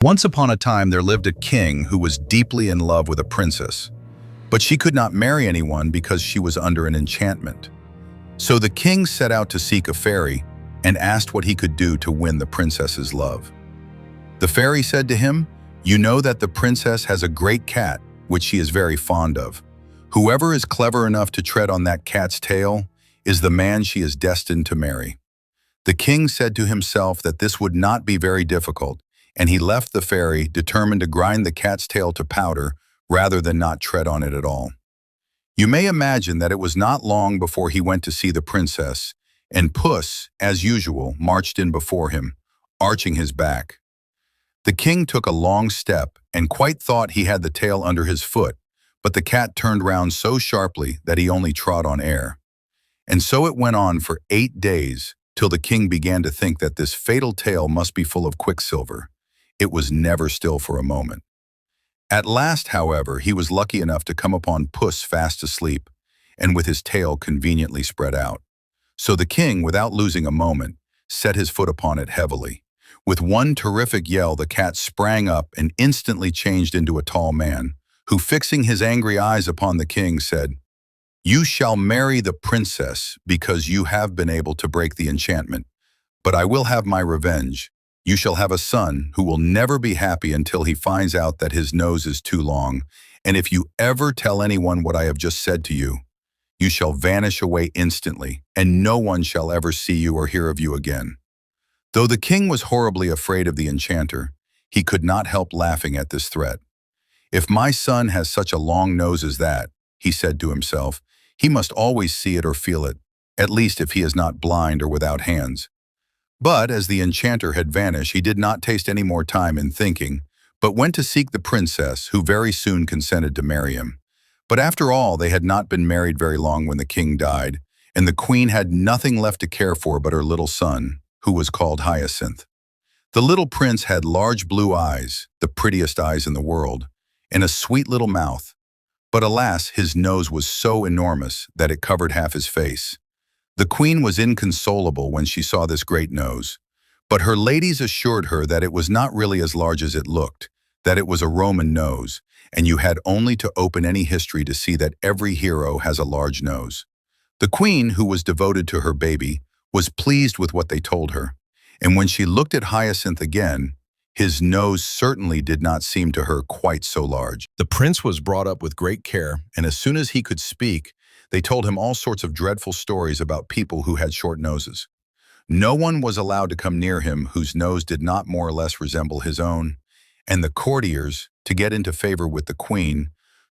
Once upon a time, there lived a king who was deeply in love with a princess, but she could not marry anyone because she was under an enchantment. So the king set out to seek a fairy and asked what he could do to win the princess's love. The fairy said to him, "You know that the princess has a great cat, which she is very fond of. Whoever is clever enough to tread on that cat's tail is the man she is destined to marry." The king said to himself that this would not be very difficult, and he left the fairy determined to grind the cat's tail to powder rather than not tread on it at all. You may imagine that it was not long before he went to see the princess, and Puss, as usual, marched in before him, arching his back. The king took a long step and quite thought he had the tail under his foot, but the cat turned round so sharply that he only trod on air. And so it went on for 8 days, till the king began to think that this fatal tail must be full of quicksilver. It was never still for a moment. At last, however, he was lucky enough to come upon Puss fast asleep, and with his tail conveniently spread out. So the king, without losing a moment, set his foot upon it heavily. With one terrific yell, the cat sprang up and instantly changed into a tall man, who, fixing his angry eyes upon the king, said, "You shall marry the princess because you have been able to break the enchantment. But I will have my revenge. You shall have a son who will never be happy until he finds out that his nose is too long, and if you ever tell anyone what I have just said to you, you shall vanish away instantly, and no one shall ever see you or hear of you again." Though the king was horribly afraid of the enchanter, he could not help laughing at this threat. "If my son has such a long nose as that," he said to himself, "he must always see it or feel it, at least if he is not blind or without hands." But as the enchanter had vanished, he did not taste any more time in thinking, but went to seek the princess, who very soon consented to marry him. But after all, they had not been married very long when the king died, and the queen had nothing left to care for but her little son, who was called Hyacinth. The little prince had large blue eyes, the prettiest eyes in the world, and a sweet little mouth. But alas, his nose was so enormous that it covered half his face. The queen was inconsolable when she saw this great nose, but her ladies assured her that it was not really as large as it looked, that it was a Roman nose, and you had only to open any history to see that every hero has a large nose. The queen, who was devoted to her baby, was pleased with what they told her, and when she looked at Hyacinth again, his nose certainly did not seem to her quite so large. The prince was brought up with great care, and as soon as he could speak, they told him all sorts of dreadful stories about people who had short noses. No one was allowed to come near him whose nose did not more or less resemble his own, and the courtiers, to get into favor with the queen,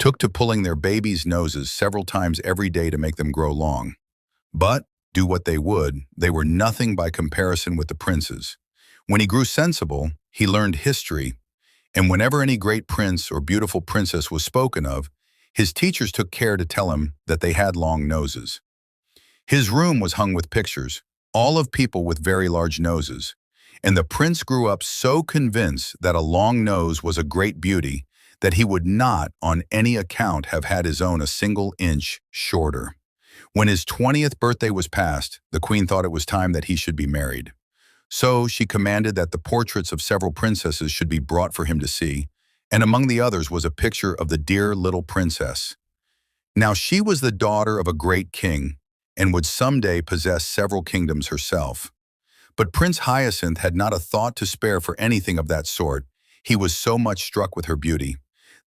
took to pulling their babies' noses several times every day to make them grow long. But, do what they would, they were nothing by comparison with the prince's. When he grew sensible, he learned history, and whenever any great prince or beautiful princess was spoken of, his teachers took care to tell him that they had long noses. His room was hung with pictures, all of people with very large noses, and the prince grew up so convinced that a long nose was a great beauty that he would not, on any account, have had his own a single inch shorter. When his 20th birthday was passed, the queen thought it was time that he should be married. So she commanded that the portraits of several princesses should be brought for him to see, and among the others was a picture of the dear little princess. Now she was the daughter of a great king, and would someday possess several kingdoms herself. But Prince Hyacinth had not a thought to spare for anything of that sort. He was so much struck with her beauty.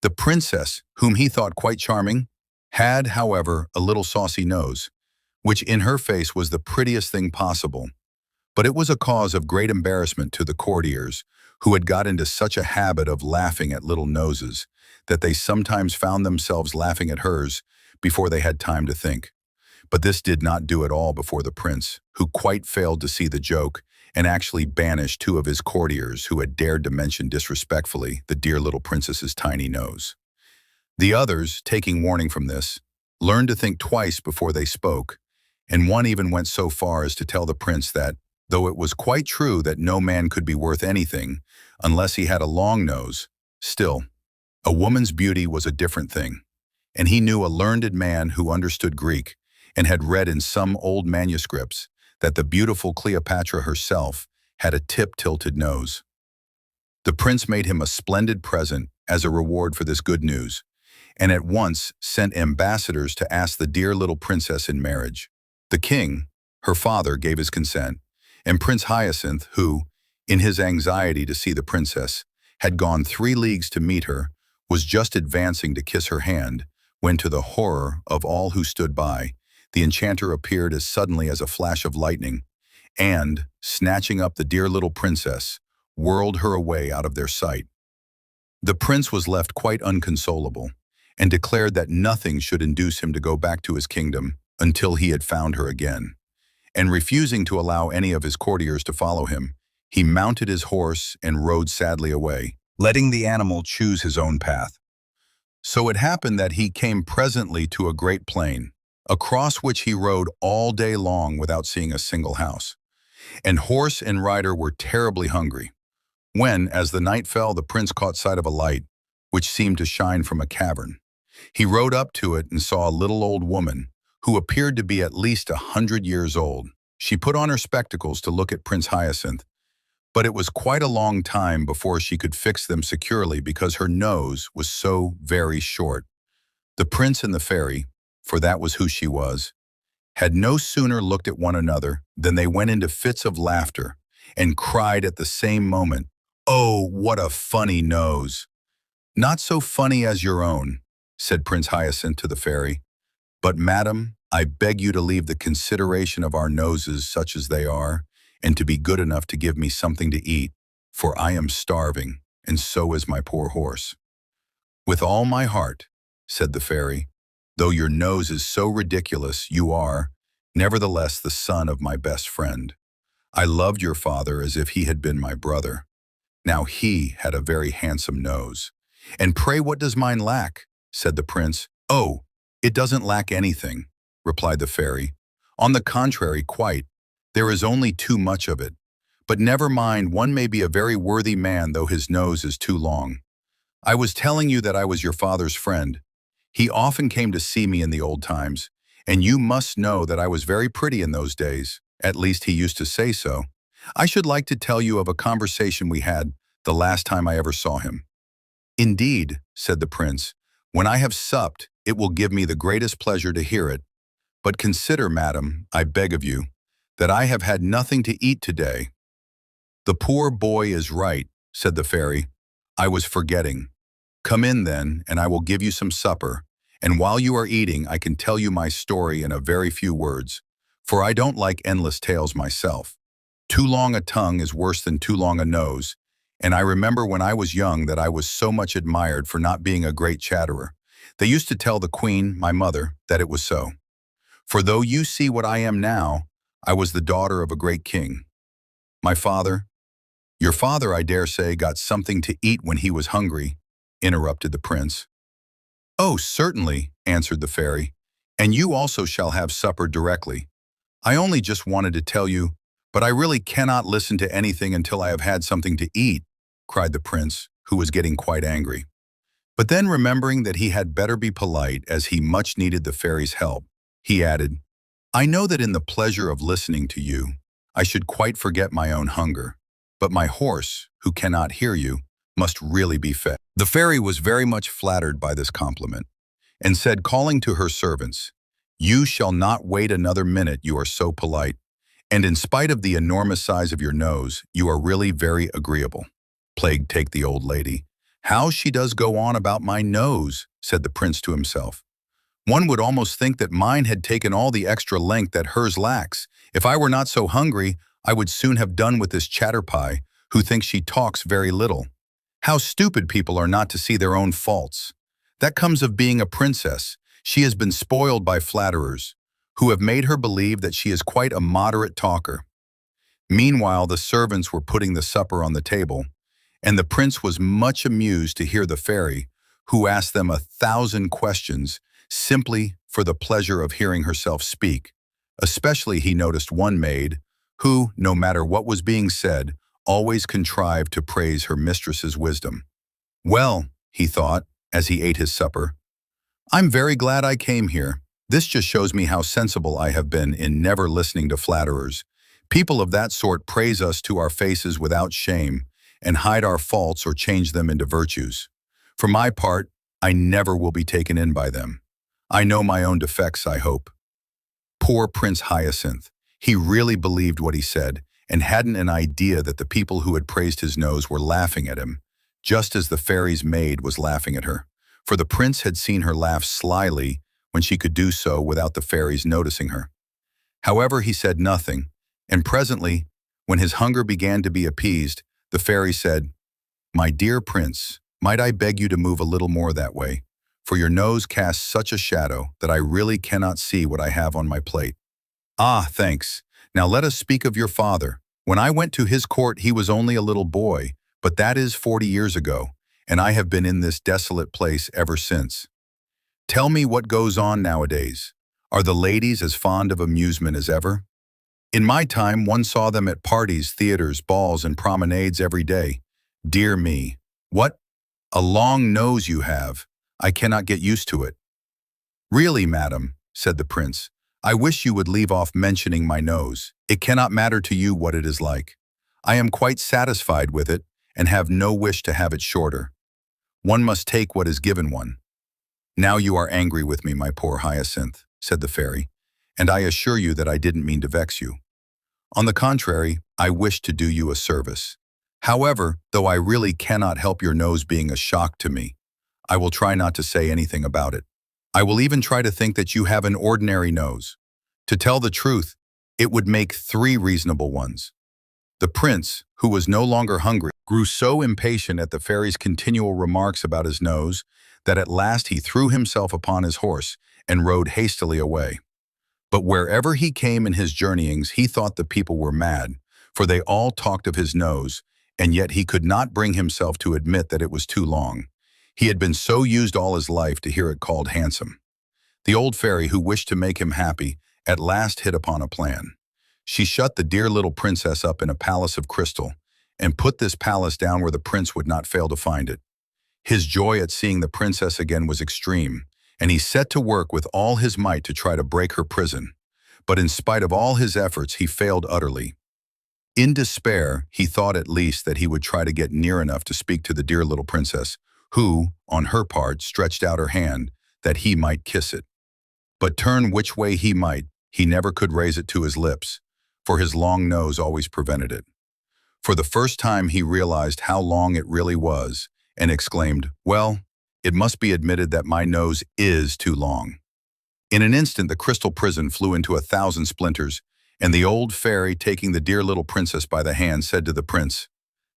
The princess, whom he thought quite charming, had, however, a little saucy nose, which in her face was the prettiest thing possible. But it was a cause of great embarrassment to the courtiers, who had got into such a habit of laughing at little noses, that they sometimes found themselves laughing at hers before they had time to think. But this did not do at all before the prince, who quite failed to see the joke, and actually banished 2 of his courtiers who had dared to mention disrespectfully the dear little princess's tiny nose. The others, taking warning from this, learned to think twice before they spoke, and one even went so far as to tell the prince that, though it was quite true that no man could be worth anything unless he had a long nose, still, a woman's beauty was a different thing, and he knew a learned man who understood Greek and had read in some old manuscripts that the beautiful Cleopatra herself had a tip-tilted nose. The prince made him a splendid present as a reward for this good news, and at once sent ambassadors to ask the dear little princess in marriage. The king, her father, gave his consent, and Prince Hyacinth, who, in his anxiety to see the princess, had gone 3 leagues to meet her, was just advancing to kiss her hand, when to the horror of all who stood by, the enchanter appeared as suddenly as a flash of lightning, and, snatching up the dear little princess, whirled her away out of their sight. The prince was left quite inconsolable, and declared that nothing should induce him to go back to his kingdom until he had found her again. And refusing to allow any of his courtiers to follow him, he mounted his horse and rode sadly away, letting the animal choose his own path. So it happened that he came presently to a great plain, across which he rode all day long without seeing a single house. And horse and rider were terribly hungry. When, as the night fell, the prince caught sight of a light, which seemed to shine from a cavern. He rode up to it and saw a little old woman, who appeared to be at least 100 years old. She put on her spectacles to look at Prince Hyacinth, but it was quite a long time before she could fix them securely because her nose was so very short. The prince and the fairy, for that was who she was, had no sooner looked at one another than they went into fits of laughter and cried at the same moment, "Oh, what a funny nose!" "Not so funny as your own," said Prince Hyacinth to the fairy. "But, madam, I beg you to leave the consideration of our noses such as they are, and to be good enough to give me something to eat, for I am starving, and so is my poor horse." "With all my heart," said the fairy. "Though your nose is so ridiculous, you are, nevertheless, the son of my best friend. I loved your father as if he had been my brother. Now he had a very handsome nose." "And pray what does mine lack?" said the prince. "Oh, it doesn't lack anything," replied the fairy. "On the contrary, quite. There is only too much of it. But never mind, one may be a very worthy man though his nose is too long. I was telling you that I was your father's friend. He often came to see me in the old times, and you must know that I was very pretty in those days. At least he used to say so. I should like to tell you of a conversation we had the last time I ever saw him." "Indeed," said the prince, "when I have supped, it will give me the greatest pleasure to hear it. But consider, madam, I beg of you, that I have had nothing to eat today." "The poor boy is right," said the fairy. "I was forgetting. Come in then, and I will give you some supper, and while you are eating I can tell you my story in a very few words, for I don't like endless tales myself. Too long a tongue is worse than too long a nose, and I remember when I was young that I was so much admired for not being a great chatterer. They used to tell the queen, my mother, that it was so. For though you see what I am now, I was the daughter of a great king. My father—" "Your father, I dare say, got something to eat when he was hungry," interrupted the prince. "Oh, certainly," answered the fairy, "and you also shall have supper directly. I only just wanted to tell you, but I really cannot listen to anything until I have had something to eat," cried the prince, who was getting quite angry. But then, remembering that he had better be polite as he much needed the fairy's help, he added, "I know that in the pleasure of listening to you, I should quite forget my own hunger, but my horse, who cannot hear you, must really be fed." The fairy was very much flattered by this compliment, and said, calling to her servants, "You shall not wait another minute, you are so polite, and in spite of the enormous size of your nose, you are really very agreeable." "Plague take the old lady. How she does go on about my nose," said the prince to himself. "One would almost think that mine had taken all the extra length that hers lacks. If I were not so hungry, I would soon have done with this chatterpie, who thinks she talks very little. How stupid people are not to see their own faults. That comes of being a princess. She has been spoiled by flatterers, who have made her believe that she is quite a moderate talker." Meanwhile, the servants were putting the supper on the table, and the prince was much amused to hear the fairy, who asked them 1,000 questions simply for the pleasure of hearing herself speak. Especially he noticed one maid, who, no matter what was being said, always contrived to praise her mistress's wisdom. "Well," he thought, as he ate his supper, "I'm very glad I came here. This just shows me how sensible I have been in never listening to flatterers. People of that sort praise us to our faces without shame, and hide our faults or change them into virtues. For my part, I never will be taken in by them. I know my own defects, I hope. Poor Prince Hyacinth. He really believed what he said and hadn't an idea that the people who had praised his nose were laughing at him, just as the fairy's maid was laughing at her. For the prince had seen her laugh slyly when she could do so without the fairies noticing her. However, he said nothing, and presently, when his hunger began to be appeased, the fairy said, "My dear prince, might I beg you to move a little more that way? For your nose casts such a shadow that I really cannot see what I have on my plate." "Ah, thanks. Now let us speak of your father. When I went to his court, he was only a little boy, but that is 40 years ago, and I have been in this desolate place ever since. Tell me what goes on nowadays. Are the ladies as fond of amusement as ever? In my time, one saw them at parties, theaters, balls, and promenades every day. Dear me, what a long nose you have. I cannot get used to it." "Really, madam," said the prince, "I wish you would leave off mentioning my nose. It cannot matter to you what it is like. I am quite satisfied with it and have no wish to have it shorter. One must take what is given one." "Now you are angry with me, my poor Hyacinth," said the fairy, "and I assure you that I didn't mean to vex you. On the contrary, I wish to do you a service. However, though I really cannot help your nose being a shock to me, I will try not to say anything about it. I will even try to think that you have an ordinary nose. To tell the truth, it would make 3 reasonable ones." The prince, who was no longer hungry, grew so impatient at the fairy's continual remarks about his nose that at last he threw himself upon his horse and rode hastily away. But wherever he came in his journeyings, he thought the people were mad, for they all talked of his nose, and yet he could not bring himself to admit that it was too long. He had been so used all his life to hear it called handsome. The old fairy, who wished to make him happy, at last hit upon a plan. She shut the dear little princess up in a palace of crystal, and put this palace down where the prince would not fail to find it. His joy at seeing the princess again was extreme, and he set to work with all his might to try to break her prison. But in spite of all his efforts, he failed utterly. In despair, he thought at least that he would try to get near enough to speak to the dear little princess, who, on her part, stretched out her hand that he might kiss it. But turn which way he might, he never could raise it to his lips, for his long nose always prevented it. For the first time he realized how long it really was, and exclaimed, "Well, it must be admitted that my nose is too long." In an instant the crystal prison flew into 1,000 splinters, and the old fairy, taking the dear little princess by the hand, said to the prince,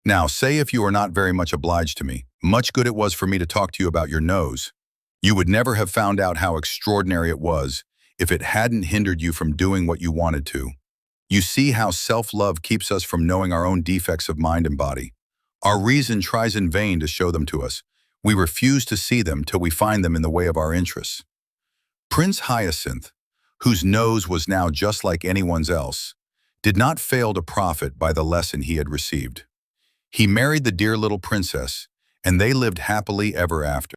"Now say if you are not very much obliged to me. Much good it was for me to talk to you about your nose. You would never have found out how extraordinary it was if it hadn't hindered you from doing what you wanted to. You see how self-love keeps us from knowing our own defects of mind and body. Our reason tries in vain to show them to us. We refuse to see them till we find them in the way of our interests." Prince Hyacinth, whose nose was now just like anyone's else, did not fail to profit by the lesson he had received. He married the dear little princess, and they lived happily ever after.